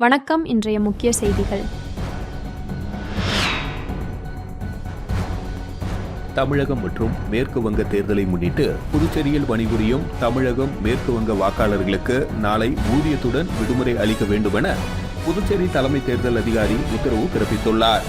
வணக்கம். இன்றைய முக்கிய செய்திகள். தமிழகம் மற்றும் மேற்கு வங்க தேர்தலை முன்னிட்டு புதுச்சேரியில் பணிபுரியும் தமிழகம் மேற்கு வங்க வாக்காளர்களுக்கு நாளை ஊதியத்துடன் விடுமுறை அளிக்க வேண்டும் என புதுச்சேரி தலைமை தேர்தல் அதிகாரி உத்தரவு பிறப்பித்துள்ளார்.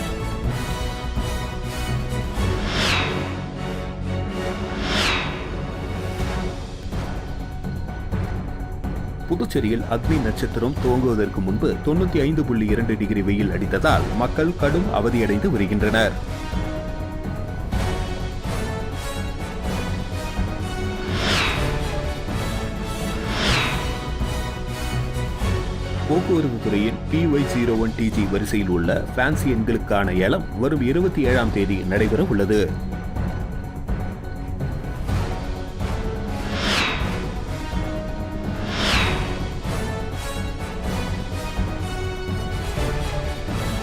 புதுச்சேரியில் அக்னி நட்சத்திரம் துவங்குவதற்கு முன்பு 95.2 டிகிரி வெயில் அடித்ததால் மக்கள் கடும் அவதியடைந்து வருகின்றனர். போக்குவரத்து துறையின் PY01TG வரிசையில் உள்ள ஃபேன்சி எண்களுக்கான ஏலம் வரும் 27ஆம் தேதி நடைபெற உள்ளது.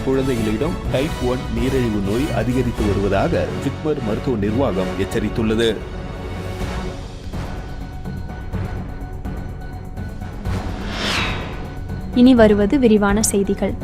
குழந்தைகளிடம் டைப் 1 நீரிழிவு நோய் அதிகரித்து வருவதாக ஜிப்மர் மருத்துவ நிர்வாகம் எச்சரித்துள்ளது. இனி வருவது விரிவான செய்திகள்.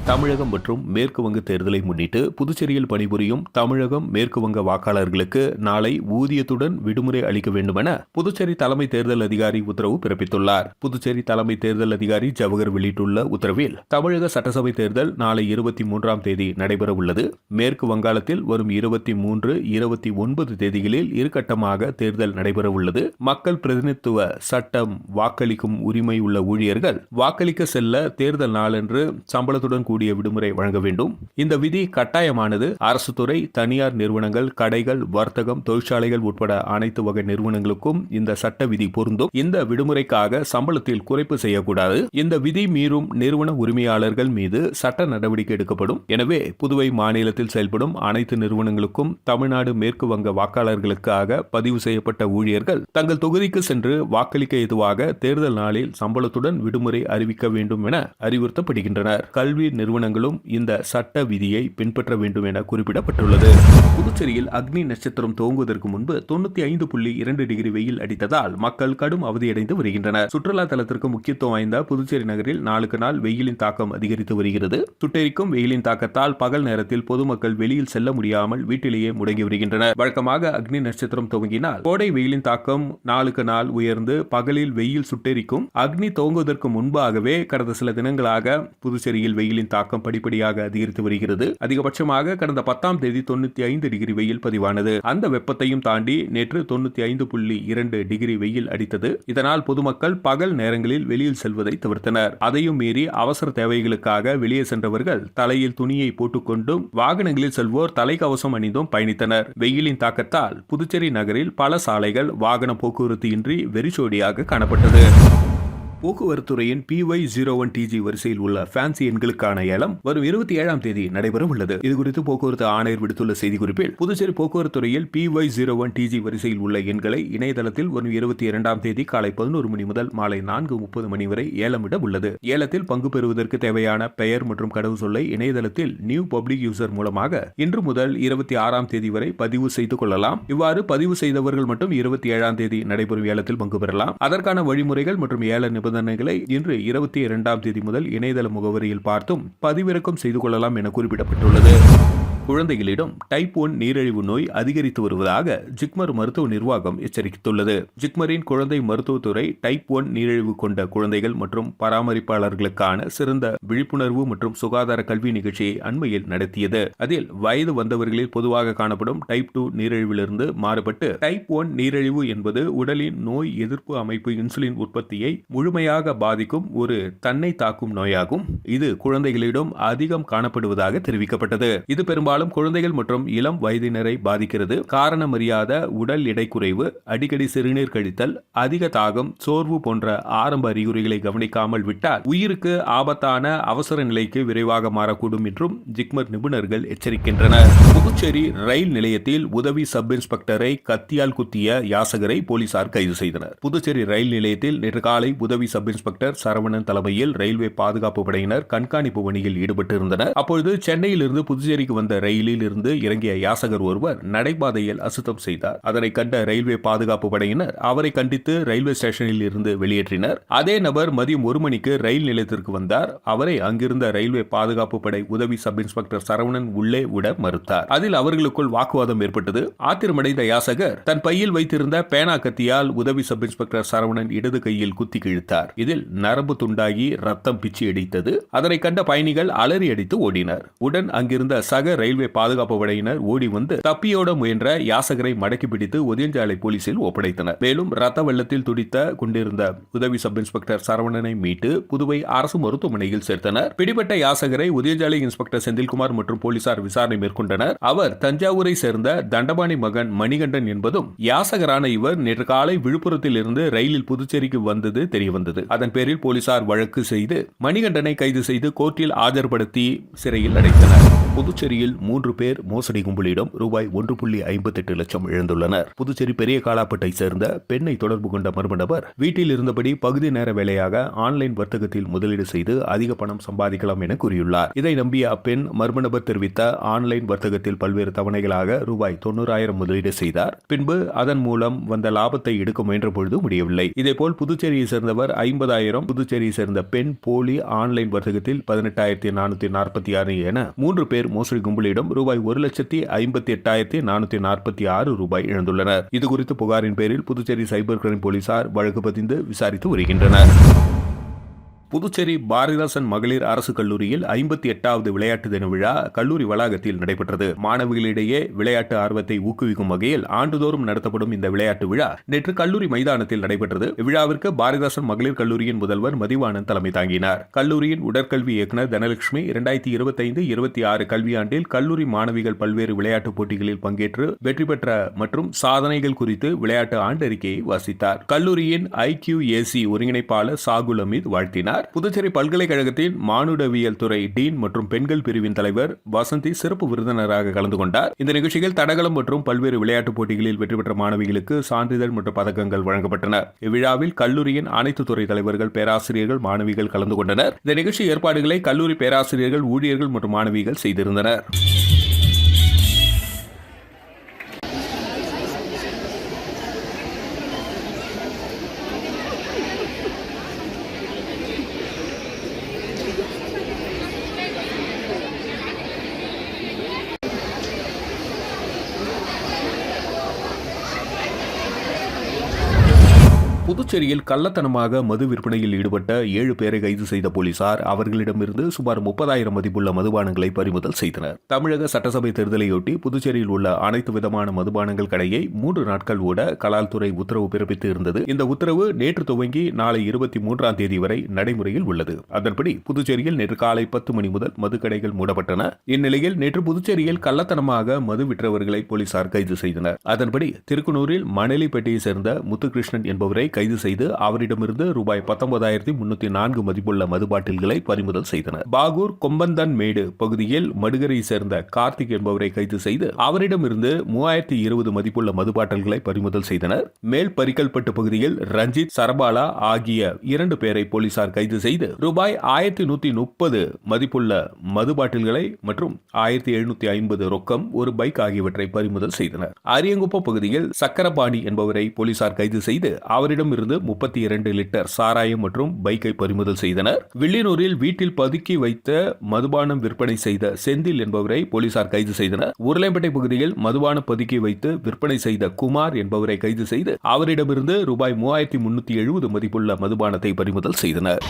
தமிழகம் மற்றும் மேற்கு வங்க தேர்தலை முன்னிட்டு புதுச்சேரியில் பணிபுரியும் தமிழகம் மேற்கு வங்க வாக்காளர்களுக்கு நாளை ஊதியத்துடன் விடுமுறை அளிக்க வேண்டும் என புதுச்சேரி தலைமை தேர்தல் அதிகாரி உத்தரவு பிறப்பித்துள்ளார். புதுச்சேரி தலைமை தேர்தல் அதிகாரி ஜவஹர் வெளியிட்டுள்ள உத்தரவில் தமிழக சட்டசபை தேர்தல் நாளை 23ஆம் தேதி நடைபெற உள்ளது. மேற்கு வங்காளத்தில் வரும் 23, 29 தேதிகளில் இருகட்டமாக தேர்தல் நடைபெற உள்ளது. மக்கள் பிரதிநிதித்துவ சட்டம் வாக்களிக்கும் உரிமை உள்ள ஊழியர்கள் வாக்களிக்க செல்ல தேர்தல் நாளன்று சம்பளத்துடன் விடுமுறை வழங்க வேண்டும். இந்த விதி கட்டாயமானது. அரசு துறை, தனியார் நிறுவனங்கள், கடைகள், வர்த்தகம், தொழிற்சாலைகள் உட்பட அனைத்து வகை நிறுவனங்களுக்கும் இந்த சட்ட விதி பொருந்தும். இந்த விடுமுறைக்காக சம்பளத்தில் குறைப்பு செய்யக்கூடாது. இந்த விதி மீறும் நிறுவன உரிமையாளர்கள் மீது சட்ட நடவடிக்கை எடுக்கப்படும். எனவே புதுவை மாநிலத்தில் செயல்படும் அனைத்து நிறுவனங்களுக்கும் தமிழ்நாடு மேற்கு வங்க வாக்காளர்களுக்காக பதிவு செய்யப்பட்ட ஊழியர்கள் தங்கள் தொகுதிக்கு சென்று வாக்களிக்க ஏதுவாக தேர்தல் நாளில் சம்பளத்துடன் விடுமுறை அறிவிக்க வேண்டும் என அறிவுறுத்தப்படுகின்றனர். கல்வி நிறுவனங்களும் இந்த சட்ட விதியை பின்பற்ற வேண்டும் என குறிப்பிடப்பட்டுள்ளது. புதுச்சேரியில் அக்னி நட்சத்திரம் துவங்குவதற்கு முன்பு 95.2 டிகிரி வெயில் அடித்ததால் மக்கள் கடும் அவதியடைந்து வருகின்றனர். சுற்றுலா தலத்திற்கு முக்கியத்துவம் வாய்ந்த புதுச்சேரி நகரில் நாளுக்கு நாள் வெயிலின் தாக்கம் அதிகரித்து வருகிறது. சுட்டெரிக்கும் வெயிலின் தாக்கத்தால் பகல் நேரத்தில் பொதுமக்கள் வெளியில் செல்ல முடியாமல் வீட்டிலேயே முடங்கி வருகின்றனர். வழக்கமாக அக்னி நட்சத்திரம் துவங்கினால் கோடை வெயிலின் தாக்கம் நாளுக்கு நாள் உயர்ந்து பகலில் வெயில் சுட்டெரிக்கும். அக்னி துவங்குவதற்கு முன்பாகவே கடந்த சில தினங்களாக புதுச்சேரியில் வெயிலின் தாக்கம் படிப்படியாக அதிகரித்து வருகிறது. அதிகபட்சமாக கடந்த 10ஆம் தேதி 95 டிகிரி வெயில் பதிவானது. அந்த வெப்பத்தையும் தாண்டி நேற்று 95.2 டிகிரி வெயில் அடித்தது. இதனால் பொதுமக்கள் பகல் நேரங்களில் வெளியில் செல்வதை தவிர்த்தனர். அதையும் மீறி அவசர தேவைகளுக்காக வெளியே சென்றவர்கள் தலையில் துணியை போட்டுக்கொண்டும் வாகனங்களில் செல்வோர் தலைக்கவசம் அணிந்தும் பயணித்தனர். வெயிலின் தாக்கத்தால் புதுச்சேரி நகரில் பல சாலைகள் வாகன போக்குவரத்து இன்றி வெறிச்சோடியாக காணப்பட்டது. போக்குவரத்துறையின் PY01TG வரிசையில் உள்ள ஃபேன்சி எண்களுக்கான ஏலம் வரும் 27ஆம் தேதி நடைபெற உள்ளது. இதுகுறித்து போக்குவரத்து ஆணையர் விடுத்துள்ள செய்திக்குறிப்பில் புதுச்சேரி போக்குவரத்துறையில் PY01TG வரிசையில் உள்ள எண்களை இணையதளத்தில் வரும் 22ஆம் தேதி காலை 11 மணி முதல் மாலை 4:30 மணி வரை ஏலமிட உள்ளது. ஏலத்தில் பங்கு பெறுவதற்கு தேவையான பெயர் மற்றும் கடவு சொல்லை இணையதளத்தில் நியூ பப்ளிக் யூசர் மூலமாக இன்று முதல் 26ஆம் தேதி வரை பதிவு செய்து கொள்ளலாம். இவ்வாறு பதிவு செய்தவர்கள் மட்டும் 27ஆம் தேதி நடைபெறும் ஏலத்தில் பங்கு பெறலாம். அதற்கான வழிமுறைகள் மற்றும் ஏல நிபந்தனைகளை இன்று 22ஆம் தேதி முதல் இணையதள முகவரியில் பார்த்தும் பதிவிறக்கம் செய்து கொள்ளலாம் என குறிப்பிடப்பட்டுள்ளது. குழந்தைகளிடம் டைப் 1 நீரிழிவு நோய் அதிகரித்து வருவதாக ஜிப்மர் மருத்துவ நிர்வாகம் எச்சரித்துள்ளது. ஜிப்மரின் குழந்தை மருத்துவத்துறை டைப் 1 நீரிழிவு கொண்ட குழந்தைகள் மற்றும் பராமரிப்பாளர்களுக்கான சிறந்த விழிப்புணர்வு மற்றும் சுகாதார கல்வி நிகழ்ச்சியை அண்மையில் நடத்தியது. அதில் வயது வந்தவர்களில் பொதுவாக காணப்படும் டைப் 2 நீரிழிவிலிருந்து மாறுபட்டு டைப் 1 நீரிழிவு என்பது உடலின் நோய் எதிர்ப்பு அமைப்பு இன்சுலின் உற்பத்தியை முழுமையாக பாதிக்கும் ஒரு தன்னை தாக்கும் நோயாகும். இது குழந்தைகளிடம் அதிகம் காணப்படுவதாக தெரிவிக்கப்பட்டது. இது பெரும்பாலும் குழந்தைகள் மற்றும் இளம் வயதினரை பாதிக்கிறது. காரணமறியாத உடல் எடை குறைவு, அடிக்கடி சிறுநீர் கழித்தல், அதிக தாகம், சோர்வு போன்ற ஆரம்ப அறிகுறிகளை கவனிக்காமல் விட்டால் உயிருக்கு ஆபத்தான அவசர நிலைக்கு விரைவாக மாறக்கூடும் என்றும் ஜிப்மர் நிபுணர்கள் எச்சரிக்கின்றனர். புதுச்சேரி ரயில் நிலையத்தில் உதவி சப் இன்ஸ்பெக்டரை கத்தியால் குத்திய யாசகரை போலீசார் கைது செய்தனர். புதுச்சேரி ரயில் நிலையத்தில் நேற்று காலை உதவி சப் இன்ஸ்பெக்டர் சரவணன் தலைமையில் ரயில்வே பாதுகாப்பு படையினர் கண்காணிப்பு பணியில் ஈடுபட்டிருந்தனர். அப்பொழுது சென்னையிலிருந்து புதுச்சேரிக்கு வந்த ரயிலில் இருந்து இறங்கிய யாசகர் ஒருவர் நடைபாதையில் அசுத்தம் செய்தார். அதனை கண்ட ரயில்வே பாதுகாப்பு படையினர் அவரை கண்டித்து ரயில்வே ஸ்டேஷனில் இருந்து வெளியேற்றினர். அதே நபர் மதியம் 1 மணிக்கு ரயில் நிலையத்திற்கு வந்தார். அவரை அங்கிருந்த ரயில்வே பாதுகாப்பு படை உதவி சப் இன்ஸ்பெக்டர் சரவணன் உள்ளே விட மறுத்தார். அதில் அவர்களுக்குள் வாக்குவாதம் ஏற்பட்டது. ஆத்திரமடைந்த யாசகர் தன் பையில் வைத்திருந்த பேனா கத்தியால் உதவி சப் இன்ஸ்பெக்டர் சரவணன் இடது கையில் குத்தி கிழித்தார். இதில் நரம்பு துண்டாகி ரத்தம் பிச்சு அடித்தது. அதனை கண்ட பயணிகள் அலறி அடித்து ஓடினர். உடன் அங்கிருந்த சக ரயில்வே பாதுகாப்பு படையினர் ஓடி வந்து தப்பியோட முயன்ற யாசகரை மடக்கி பிடித்து ஒதியஞ்சாலை போலீசில் ஒப்படைத்தனர். மேலும் ரத்த வெள்ளத்தில் துடித்த கொண்டிருந்த உதவி சப் இன்ஸ்பெக்டர் சரவணனை மீட்டு புதுவை அரசு மருத்துவமனையில் சேர்த்தனர். பிடிபட்ட யாசகரை ஒதியஞ்சாலை இன்ஸ்பெக்டர் செந்தில்குமார் மற்றும் போலீசார் விசாரணை மேற்கொண்டனர். அவர் தஞ்சாவூரை சேர்ந்த தண்டபாணி மகன் மணிகண்டன் என்பதும் யாசகரான இவர் நேற்று காலை விழுப்புரத்தில் இருந்து ரயிலில் புதுச்சேரிக்கு வந்தது தெரியவந்தது. அதன் பேரில் போலீசார் வழக்கு செய்து மணிகண்டனை கைது செய்து கோர்ட்டில் ஆஜர்படுத்தி சிறையில் அடைத்தனர். புதுச்சேரியில் 3 பேர் மோசடி கும்பலிடம் ரூபாய் 1.58 லட்சம் இழந்துள்ளனர். புதுச்சேரி பெரிய காலாப்பட்டை சேர்ந்த பெண்ணை தொடர்பு கொண்ட மர்ம நபர் வீட்டில் இருந்தபடி பகுதி நேர வேலையாக ஆன்லைன் வர்த்தகத்தில் முதலீடு செய்து அதிக பணம் சம்பாதிக்கலாம் என கூறியுள்ளார். இதை நம்பிய அப்பெண் மர்ம நபர் தெரிவித்த ஆன்லைன் வர்த்தகத்தில் பல்வேறு தவணைகளாக ரூபாய் 90,000 முதலீடு செய்தார். பின்பு அதன் மூலம் வந்த லாபத்தை எடுக்க முயன்ற பொழுது முடியவில்லை. இதேபோல் புதுச்சேரியை சேர்ந்தவர் 50,000, புதுச்சேரியை சேர்ந்த பெண் போலி ஆன்லைன் வர்த்தகத்தில் 18,446 என 3 பேர் மோசடி கும்பலிடம் ரூபாய் 1,58,446 ரூபாய் இழந்துள்ளனர். இதுகுறித்து புகாரின் பேரில் புதுச்சேரி சைபர் கிரைம் போலீசார் வழக்கு பதிந்து விசாரித்து வருகின்றனர். புதுச்சேரி பாரதிதாசன் மகளிர் அரசு கல்லூரியில் 58வது விளையாட்டு தின விழா கல்லூரி வளாகத்தில் நடைபெற்றது. மாணவிகளிடையே விளையாட்டு ஆர்வத்தை ஊக்குவிக்கும் வகையில் ஆண்டுதோறும் நடத்தப்படும் இந்த விளையாட்டு விழா நேற்று கல்லூரி மைதானத்தில் நடைபெற்றது. இவ்விழாவிற்கு பாரதிதாசன் மகளிர் கல்லூரியின் முதல்வர் மதிவாணன் தலைமை தாங்கினார். கல்லூரியின் உடற்கல்வி இயக்குநர் தனலட்சுமி 2025-26 கல்வியாண்டில் கல்லூரி மாணவிகள் பல்வேறு விளையாட்டுப் போட்டிகளில் பங்கேற்று வெற்றி பெற்ற மற்றும் சாதனைகள் குறித்து விளையாட்டு ஆண்டறிக்கையை வாசித்தார். கல்லூரியின் IQAC ஒருங்கிணைப்பாளர் சாகுல் அமீத் வாழ்த்தினார். புதுச்சேரி பல்கலைக்கழகத்தின் மானுடவியல் துறை டீன் மற்றும் பெண்கள் பிரிவின் தலைவர் வசந்தி சிறப்பு விருந்தினராக கலந்து கொண்டார். இந்த நிகழ்ச்சியில் தடகளம் மற்றும் பல்வேறு விளையாட்டுப் போட்டிகளில் வெற்றி பெற்ற மாணவிகளுக்கு சான்றிதழ் மற்றும் பதக்கங்கள் வழங்கப்பட்டன. இவ்விழாவில் கல்லூரியின் அனைத்து துறை தலைவர்கள், பேராசிரியர்கள், மாணவிகள் கலந்து கொண்டனர். இந்த நிகழ்ச்சி ஏற்பாடுகளை கல்லூரி பேராசிரியர்கள், ஊழியர்கள் மற்றும் மாணவிகள் செய்திருந்தனர். புதுச்சேரியில் கள்ளத்தனமாக மது விற்பனையில் ஈடுபட்ட 7 பேரை கைது செய்த போலீசார் அவர்களிடமிருந்து சுமார் 30,000 மதிப்புள்ள மதுபானங்களை பறிமுதல் செய்தனர். தமிழக சட்டசபை தேர்தலையொட்டி புதுச்சேரியில் உள்ள அனைத்து விதமான மதுபானங்கள் கடையை 3 நாட்கள் ஓட கலால்துறை உத்தரவு பிறப்பித்து இருந்தது. இந்த உத்தரவு நேற்று துவங்கி நாளை 23ஆம் தேதி வரை நடைமுறையில் உள்ளது. அதன்படி புதுச்சேரியில் நேற்று காலை 10 மணி முதல் மதுக்கடைகள் மூடப்பட்டன. இந்நிலையில் நேற்று புதுச்சேரியில் கள்ளத்தனமாக மது விற்றவர்களை போலீசார் கைது செய்தனர். அதன்படி திருக்குனூரில் மணலிப்பேட்டையை சேர்ந்த முத்துகிருஷ்ணன் என்பவரை கைது செய்து அவரிடமிருந்து ரூபாய் 19,304 மதிப்புள்ள மது பாட்டில்களை பறிமுதல் செய்தனர். பாகூர் கொம்பந்தன் மேடு பகுதியில் மடுகரை சேர்ந்த கார்த்திக் என்பவரை கைது செய்து அவரிடமிருந்து 3,020 மதிப்புள்ள மது பாட்டில்களை பறிமுதல் செய்தனர். மேல் பரிக்கல்பட்டு பகுதியில் ரஞ்சித், சரபாலா ஆகிய 2 பேரை போலீசார் கைது செய்து ரூபாய் 1,130 மதிப்புள்ள மது பாட்டில்களை மற்றும் 1,750 ரொக்கம், ஒரு பைக் ஆகியவற்றை பறிமுதல் செய்தனர். அரியங்குப்பம் பகுதியில் சக்கரபாணி என்பவரை போலீசார் கைது செய்து அவரிடம் இருந்து 32 லிட்டர் சாராயம் மற்றும் பைக்கை பறிமுதல் செய்தனர். வில்லியனூரில் வீட்டில் பதுக்கி வைத்த மதுபானம் விற்பனை செய்த செந்தில் என்பவரை போலீசார் கைது செய்தனர். உருளைப்பேட்டை பகுதியில் மதுபானம் பதுக்கி வைத்து விற்பனை செய்த குமார் என்பவரை கைது செய்து அவரிடமிருந்து ரூபாய் 3,370 மதிப்புள்ள மதுபானத்தை பறிமுதல் செய்தனர்.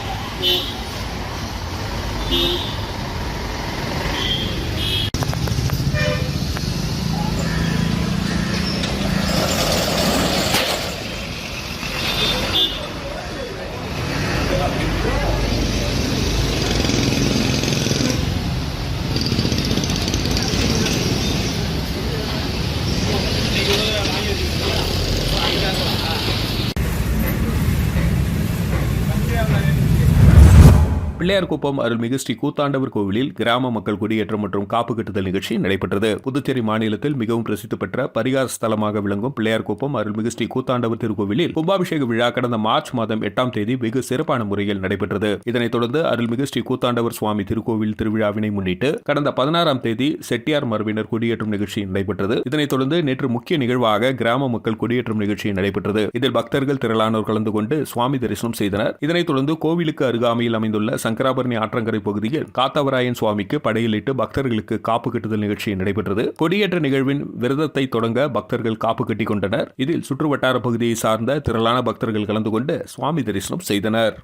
பிள்ளையார்குப்பம் அருள்மிகு ஸ்ரீ கூத்தாண்டவர் கோவிலில் கிராம மக்கள் குடியேற்றம் மற்றும் காப்பு கட்டுதல் நிகழ்ச்சி நடைபெற்றது. புதுச்சேரி மாநிலத்தில் மிகவும் பிரசித்தி பெற்ற பரிகார ஸ்தலமாக விளங்கும் பிள்ளையார்குப்பம் அருள்மிகு ஸ்ரீ கூத்தாண்டவர் திருக்கோவிலில் கும்பாபிஷேக விழா கடந்த மார்ச் மாதம் 8ஆம் தேதி வெகு சிறப்பான முறையில் நடைபெற்றது. இதனைத் தொடர்ந்து அருள்மிகு ஸ்ரீ கூத்தாண்டவர் சுவாமி திருக்கோவில் திருவிழாவினை முன்னிட்டு கடந்த 16ஆம் தேதி செட்டியார் மரபினர் குடியேற்றம் நிகழ்ச்சி நடைபெற்றது. இதனைத் தொடர்ந்து நேற்று முக்கிய நிகழ்வாக கிராம மக்கள் குடியேற்றம் நிகழ்ச்சி நடைபெற்றது. இதில் பக்தர்கள் திரளானோர் கலந்து கொண்டு சுவாமி தரிசனம் செய்தனர். இதனைத் தொடர்ந்து கோவிலுக்கு அருகாமையில் அமைந்துள்ள சங்கராபரணி ஆற்றங்கரை பகுதியில் காத்தவராயன் சுவாமிக்கு படையலிட்டு பக்தர்களுக்கு காப்பு கட்டுதல் நிகழ்ச்சி நடைபெற்றது. கொடியேற்ற நிகழ்வின் விரதத்தை தொடங்க பக்தர்கள் காப்பு கட்டிக் கொண்டனர். இதில் சுற்றுவட்டார பகுதியை சார்ந்த திரளான பக்தர்கள் கலந்து கொண்டு சுவாமி தரிசனம் செய்தனர்.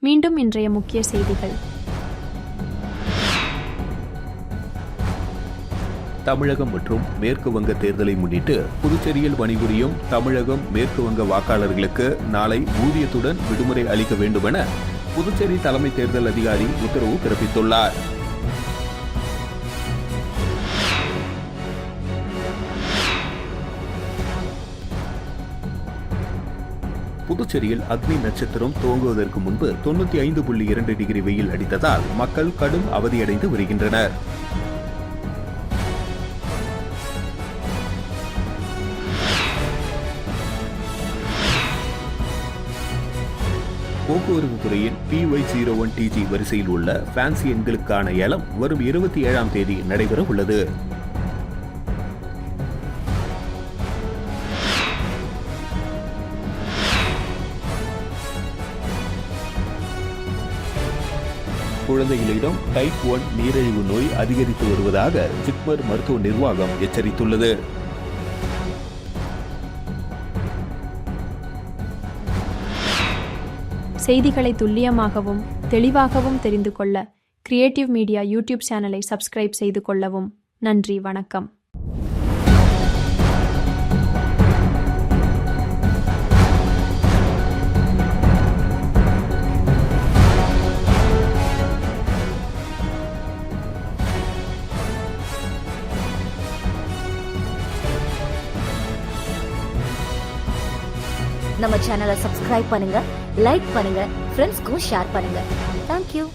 மீண்டும் இன்றைய முக்கிய செய்திகள். தமிழகம் மற்றும் மேற்கு வங்க தேர்தலை முன்னிட்டு புதுச்சேரியில் பணிபுரியும் தமிழகம் மேற்கு வங்க வாக்காளர்களுக்கு நாளை ஊதியத்துடன் விடுமுறை அளிக்க வேண்டும் என புதுச்சேரி தலைமை தேர்தல் அதிகாரி உத்தரவு பிறப்பித்துள்ளார். புதுச்சேரியில் அக்னி நட்சத்திரம் துவங்குவதற்கு முன்பு 95.2 டிகிரி வெயில் அடித்ததால் மக்கள் கடும் அவதியடைந்து வருகின்றனர். போக்குவரத்து துறையின் PY01TG வரிசையில் உள்ள ஃபேன்சி எண்களுக்கான ஏலம் வரும் 27ஆம் தேதி நடைபெற உள்ளது. குழந்தைகளிடம் டைப் 1 நீரிழிவு நோய் அதிகரித்து வருவதாக ஜிப்மர் மருத்துவ நிர்வாகம் எச்சரித்துள்ளது. செய்திகளை துல்லியமாகவும் தெளிவாகவும் தெரிந்து கொள்ள கிரியேட்டிவ் மீடியா யூடியூப் சேனலை சப்ஸ்கிரைப் செய்து கொள்ளவும். நன்றி, வணக்கம். நம்ம சேனலை சப்ஸ்கிரைப் பண்ணுங்க, லைக் பண்ணுங்க, ஃப்ரெண்ட்ஸ்க்கும் ஷேர் பண்ணுங்க. தேங்க்யூ.